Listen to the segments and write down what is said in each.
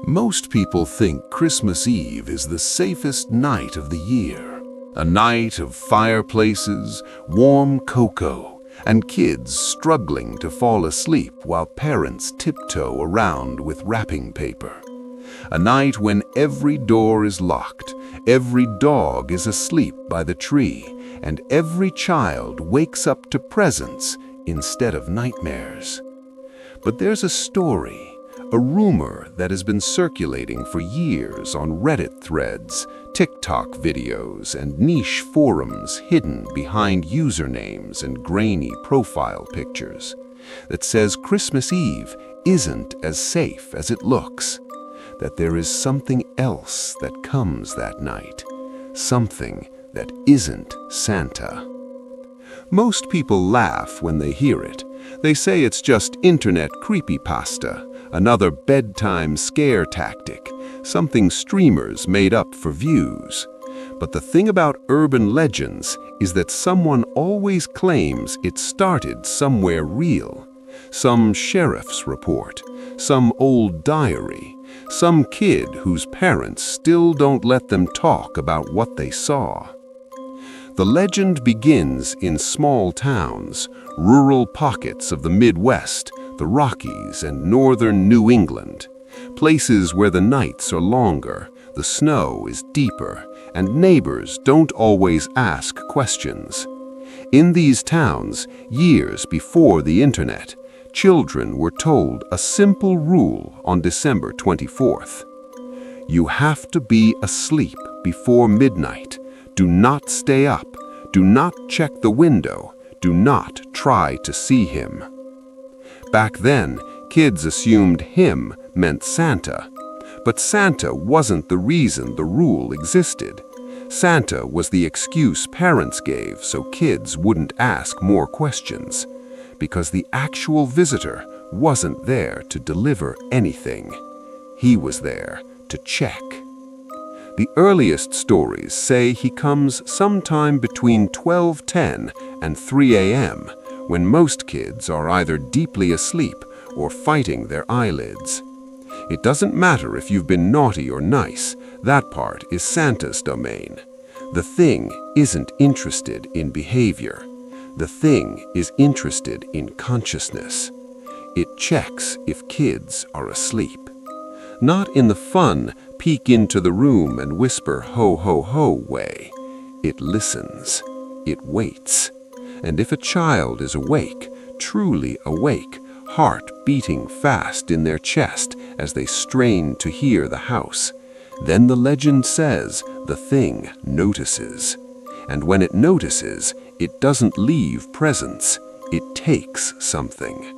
Most people think Christmas Eve is the safest night of the year. A night of fireplaces, warm cocoa, and kids struggling to fall asleep while parents tiptoe around with wrapping paper. A night when every door is locked, every dog is asleep by the tree, and every child wakes up to presents instead of nightmares. But there's a story, a rumor that has been circulating for years on Reddit threads, TikTok videos, and niche forums hidden behind usernames and grainy profile pictures, that says Christmas Eve isn't as safe as it looks, that there is something else that comes that night, something that isn't Santa. Most people laugh when they hear it. They say it's just internet creepypasta, another bedtime scare tactic, something streamers made up for views. But the thing about urban legends is that someone always claims it started somewhere real. Some sheriff's report, some old diary, some kid whose parents still don't let them talk about what they saw. The legend begins in small towns, rural pockets of the Midwest, the Rockies, and northern New England, places where the nights are longer, the snow is deeper, and neighbors don't always ask questions. In these towns, years before the internet, children were told a simple rule on December 24th. You have to be asleep before midnight. Do not stay up. Do not check the window. Do not try to see him. Back then, kids assumed him meant Santa. But Santa wasn't the reason the rule existed. Santa was the excuse parents gave so kids wouldn't ask more questions, because the actual visitor wasn't there to deliver anything. He was there to check. The earliest stories say he comes sometime between 12:10 and 3 a.m., when most kids are either deeply asleep or fighting their eyelids. It doesn't matter if you've been naughty or nice, that part is Santa's domain. The thing isn't interested in behavior. The thing is interested in consciousness. It checks if kids are asleep. Not in the fun, peek into the room and whisper ho ho ho way. It listens. It waits. And if a child is awake, truly awake, heart beating fast in their chest as they strain to hear the house, then the legend says the thing notices. And when it notices, it doesn't leave presents. It takes something.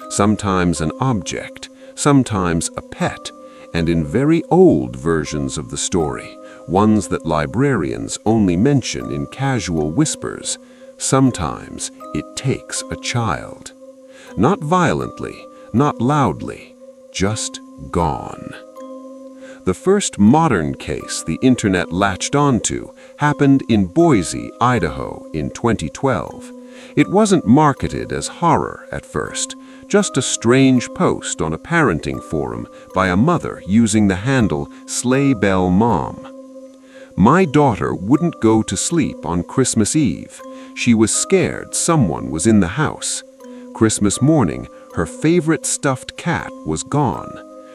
Sometimes an object, sometimes a pet, and in very old versions of the story, ones that librarians only mention in casual whispers, sometimes it takes a child. Not violently, not loudly, just gone. The first modern case the internet latched onto happened in Boise, Idaho in 2012. It wasn't marketed as horror at first, just a strange post on a parenting forum by a mother using the handle Sleigh Bell Mom. My daughter wouldn't go to sleep on Christmas Eve. She was scared someone was in the house. Christmas morning, her favorite stuffed cat was gone.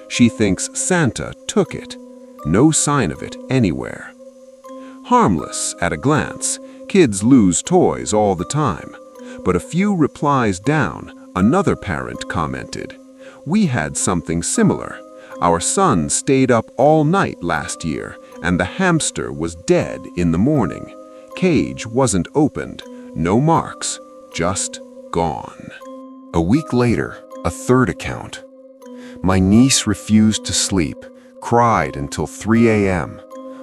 She thinks Santa took it. No sign of it anywhere. Harmless at a glance. Kids lose toys all the time. But a few replies down, another parent commented, "We had something similar. Our son stayed up all night last year, and the hamster was dead in the morning. Cage wasn't opened. No marks. Just gone." A week later, a third account. "My niece refused to sleep, cried until 3 a.m.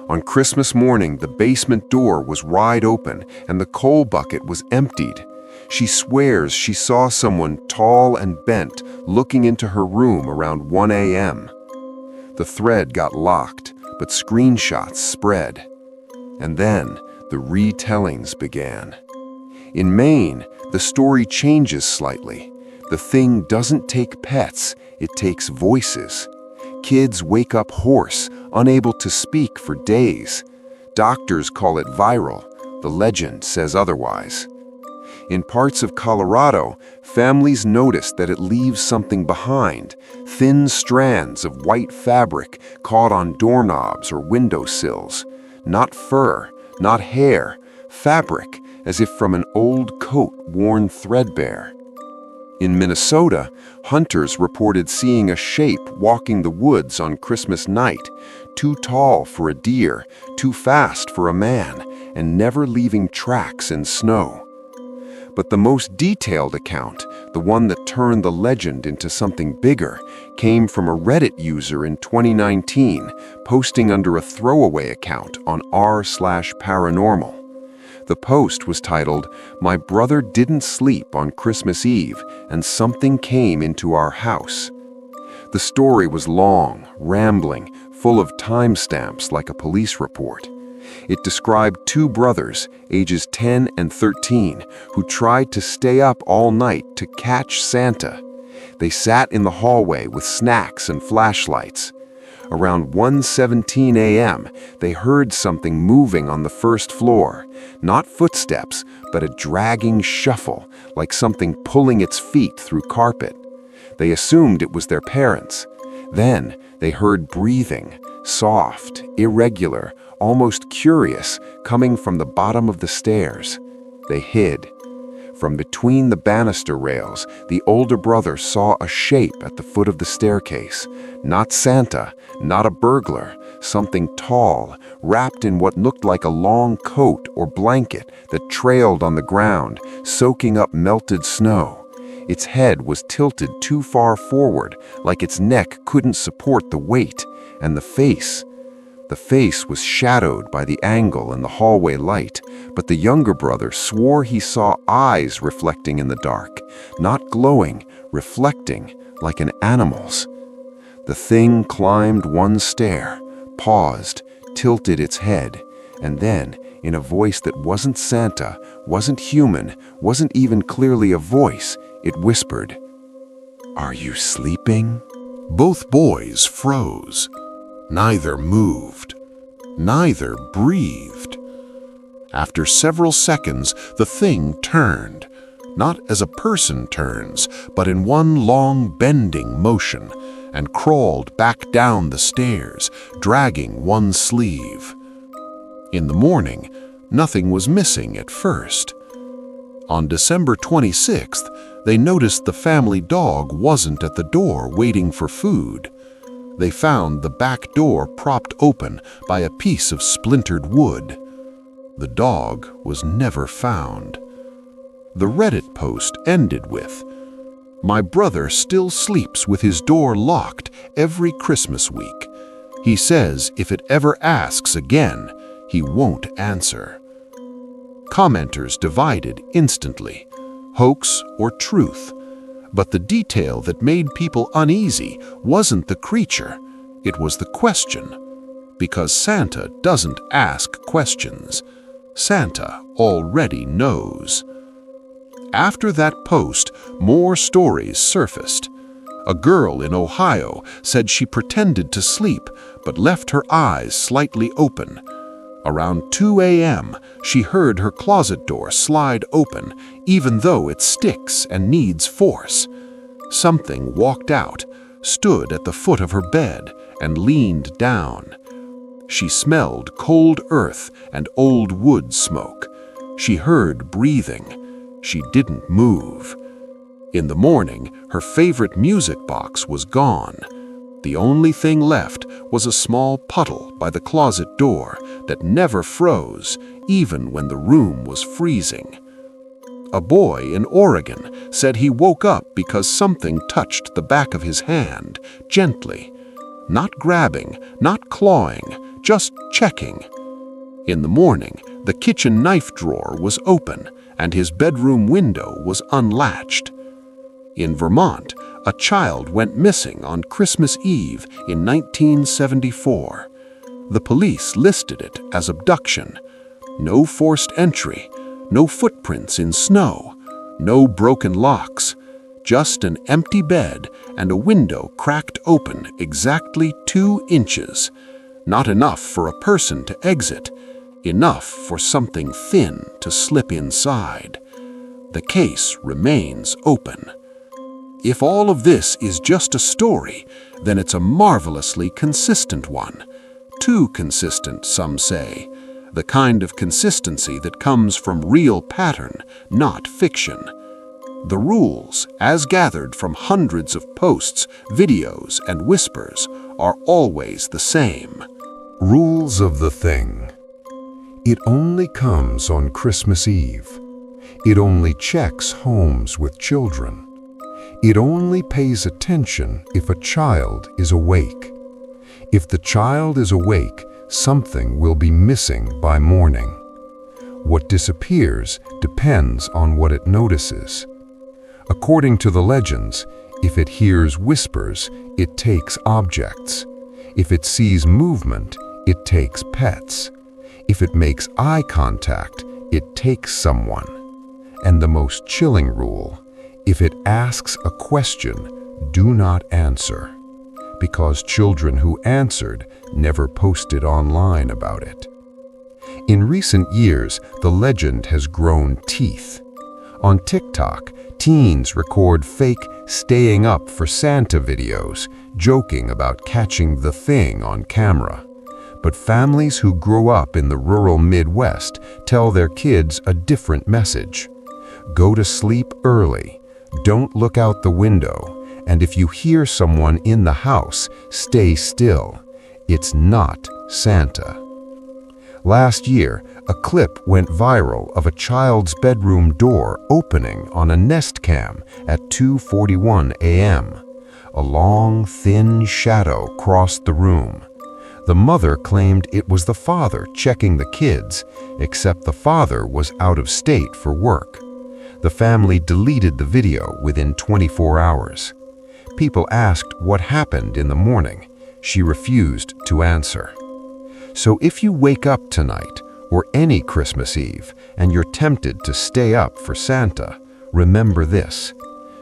On Christmas morning, the basement door was wide open and the coal bucket was emptied. She swears she saw someone tall and bent looking into her room around 1 a.m. The thread got locked, but screenshots spread. And then the retellings began. In Maine, the story changes slightly. The thing doesn't take pets, it takes voices. Kids wake up hoarse, unable to speak for days. Doctors call it viral. The legend says otherwise. In parts of Colorado, families notice that it leaves something behind, thin strands of white fabric caught on doorknobs or windowsills. Not fur, not hair, fabric as if from an old coat worn threadbare. In Minnesota, hunters reported seeing a shape walking the woods on Christmas night, too tall for a deer, too fast for a man, and never leaving tracks in snow. But the most detailed account, the one that turned the legend into something bigger, came from a Reddit user in 2019, posting under a throwaway account on r/paranormal. The post was titled, "My brother didn't sleep on Christmas Eve and something came into our house." The story was long, rambling, full of timestamps like a police report. It described two brothers, ages 10 and 13, who tried to stay up all night to catch Santa. They sat in the hallway with snacks and flashlights. Around 1:17 a.m., they heard something moving on the first floor. Not footsteps, but a dragging shuffle, like something pulling its feet through carpet. They assumed it was their parents. Then they heard breathing, soft, irregular, almost curious, coming from the bottom of the stairs. They hid. From between the banister rails, the older brother saw a shape at the foot of the staircase. Not Santa, not a burglar, something tall, wrapped in what looked like a long coat or blanket that trailed on the ground, soaking up melted snow. Its head was tilted too far forward, like its neck couldn't support the weight, and the face was shadowed by the angle in the hallway light, but the younger brother swore he saw eyes reflecting in the dark, not glowing, reflecting like an animal's. The thing climbed one stair, paused, tilted its head, and then, in a voice that wasn't Santa, wasn't human, wasn't even clearly a voice, it whispered, "Are you sleeping?" Both boys froze. Neither moved. Neither breathed. After several seconds, the thing turned, not as a person turns, but in one long bending motion, and crawled back down the stairs, dragging one sleeve. In the morning, nothing was missing at first. On December 26th, they noticed the family dog wasn't at the door waiting for food. They found the back door propped open by a piece of splintered wood. The dog was never found. The Reddit post ended with, "My brother still sleeps with his door locked every Christmas week. He says if it ever asks again, he won't answer." Commenters divided instantly, hoax or truth. But the detail that made people uneasy wasn't the creature, it was the question. Because Santa doesn't ask questions. Santa already knows. After that post, more stories surfaced. A girl in Ohio said she pretended to sleep but left her eyes slightly open. Around 2 a.m., she heard her closet door slide open, even though it sticks and needs force. Something walked out, stood at the foot of her bed, and leaned down. She smelled cold earth and old wood smoke. She heard breathing. She didn't move. In the morning, her favorite music box was gone. The only thing left was a small puddle by the closet door that never froze, even when the room was freezing. A boy in Oregon said he woke up because something touched the back of his hand, gently. Not grabbing, not clawing, just checking. In the morning, the kitchen knife drawer was open, and his bedroom window was unlatched. In Vermont, a child went missing on Christmas Eve in 1974. The police listed it as abduction. No forced entry, no footprints in snow, no broken locks, just an empty bed and a window cracked open exactly 2 inches. Not enough for a person to exit, enough for something thin to slip inside. The case remains open. If all of this is just a story, then it's a marvelously consistent one. Too consistent, some say. The kind of consistency that comes from real pattern, not fiction. The rules, as gathered from hundreds of posts, videos, and whispers, are always the same. Rules of the thing. It only comes on Christmas Eve. It only checks homes with children. It only pays attention if a child is awake. If the child is awake, something will be missing by morning. What disappears depends on what it notices. According to the legends, if it hears whispers, it takes objects. If it sees movement, it takes pets. If it makes eye contact, it takes someone. And the most chilling rule, if it asks a question, do not answer. Because children who answered never posted online about it. In recent years, the legend has grown teeth. On TikTok, teens record fake staying up for Santa videos, joking about catching the thing on camera. But families who grew up in the rural Midwest tell their kids a different message. Go to sleep early, don't look out the window, and if you hear someone in the house, stay still. It's not Santa. Last year, a clip went viral of a child's bedroom door opening on a Nest Cam at 2:41 a.m. A long, thin shadow crossed the room. The mother claimed it was the father checking the kids, except the father was out of state for work. The family deleted the video within 24 hours. People asked what happened in the morning. She refused to answer. So if you wake up tonight, or any Christmas Eve, and you're tempted to stay up for Santa, remember this: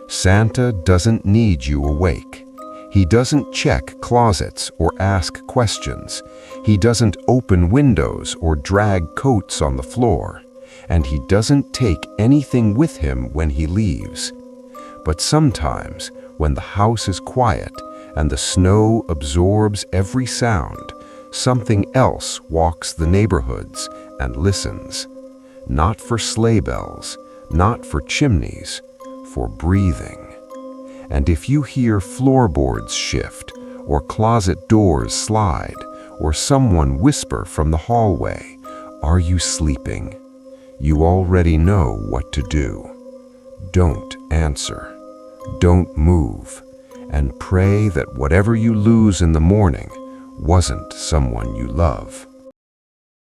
Santa doesn't need you awake. He doesn't check closets or ask questions. He doesn't open windows or drag coats on the floor. And he doesn't take anything with him when he leaves. But sometimes, when the house is quiet and the snow absorbs every sound, something else walks the neighborhoods and listens. Not for sleigh bells, not for chimneys, for breathing. And if you hear floorboards shift, or closet doors slide, or someone whisper from the hallway, "Are you sleeping?" You already know what to do. Don't answer. Don't move. And pray that whatever you lose in the morning wasn't someone you love.